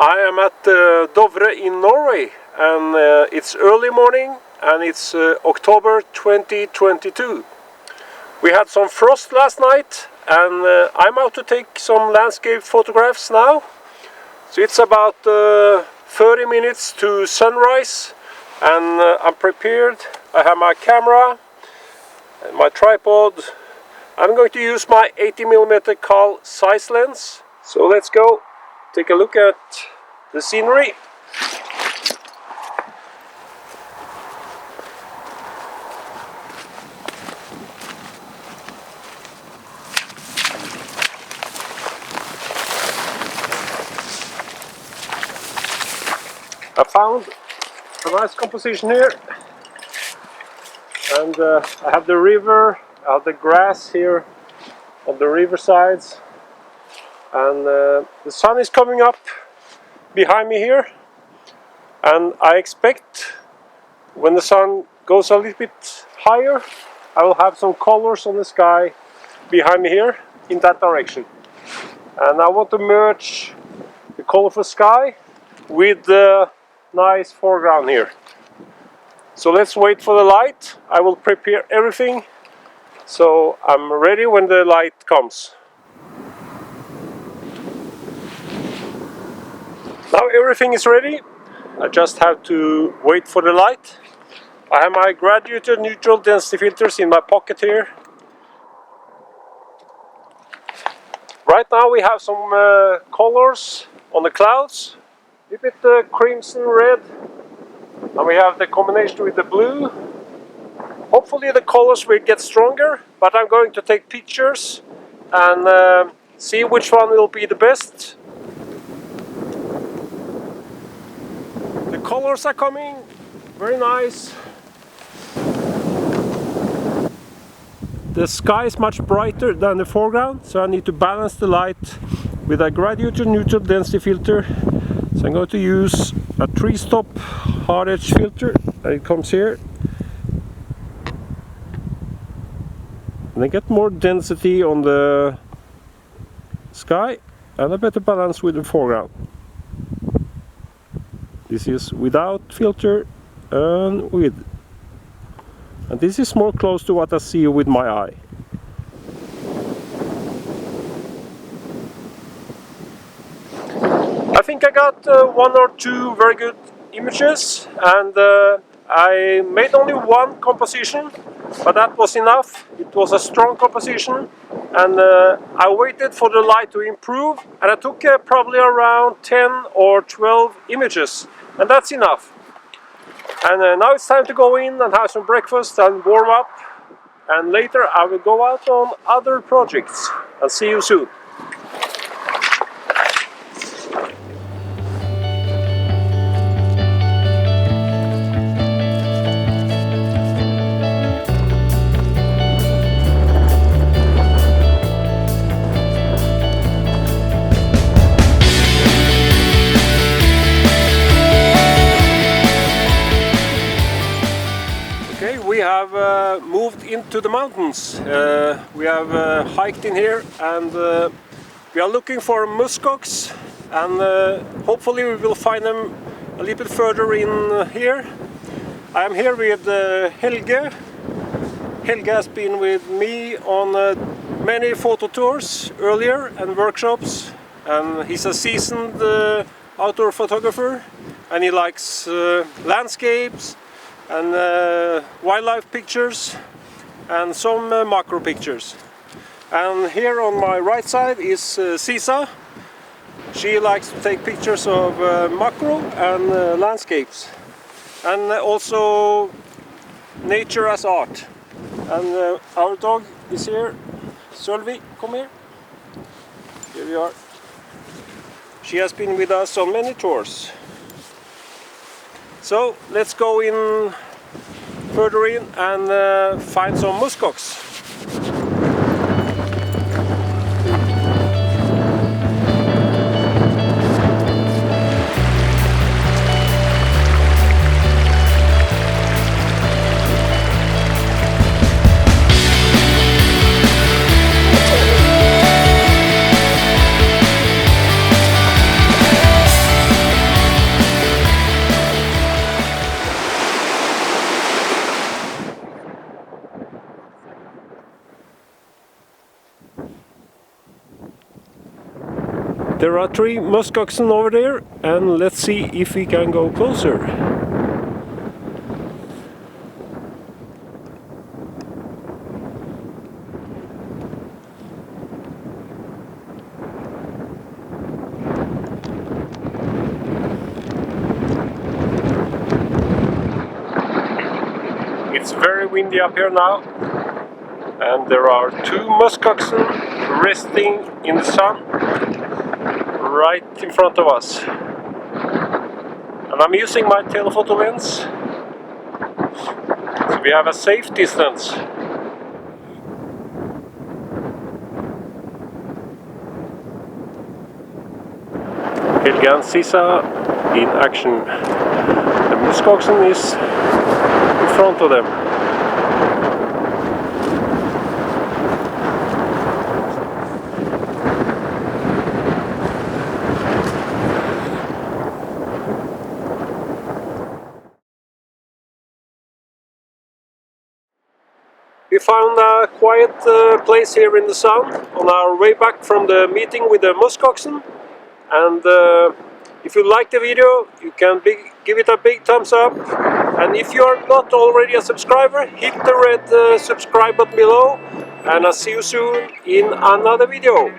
I am at Dovre in Norway, and it's early morning and it's October 2022. We had some frost last night and I'm out to take some landscape photographs now. So it's about 30 minutes to sunrise and I'm prepared. I have my camera and my tripod. I'm going to use my 80mm Carl size lens. So let's go take a look at the scenery. I found a nice composition here, and I have the river, I have the grass here on the river sides, and the sun is coming up behind me here, and I expect when the sun goes a little bit higher I will have some colors on the sky behind me here in that direction, and I want to merge the colorful sky with the nice foreground here. So let's wait for the light. I will prepare everything so I'm ready when the light comes. Now everything is ready. I just have to wait for the light. I have my graduated neutral density filters in my pocket here. Right now we have some colors on the clouds. A bit crimson red, and we have the combination with the blue. Hopefully the colors will get stronger, but I'm going to take pictures and see which one will be the best. The colors are coming, very nice. The sky is much brighter than the foreground, so I need to balance the light with a graduated neutral density filter. So I'm going to use a 3-stop hard edge filter, and it comes here. And I get more density on the sky and a better balance with the foreground. This is without filter and with. And this is more close to what I see with my eye. I think I got 1 or 2 very good images, and I made only one composition, but that was enough. It was a strong composition, and I waited for the light to improve, and I took probably around 10 or 12 images, and that's enough. And now it's time to go in and have some breakfast and warm up, and later I will go out on other projects. I'll see you soon. We have moved into the mountains. We have hiked in here, and we are looking for muskox, and hopefully we will find them a little bit further in here. I am here with Helge. Helge has been with me on many photo tours earlier and workshops, and he's a seasoned outdoor photographer, and he likes landscapes and wildlife pictures and some macro pictures. And here on my right side is Sisa. She likes to take pictures of macro and landscapes, and also nature as art. And our dog is here. Sølvi, come here. Here we are. She has been with us on many tours. So let's go in further in and find some muskox. There are 3 musk oxen over there, and let's see if we can go closer. It's very windy up here now, and there are 2 musk oxen resting in the sun right in front of us. And I'm using my telephoto lens, so we have a safe distance. Helga and Sisa in action. The musk oxen is in front of them. We found a quiet place here in the sun on our way back from the meeting with the musk oxen. And if you like the video, you can give it a big thumbs up. And if you are not already a subscriber, hit the red subscribe button below. And I'll see you soon in another video.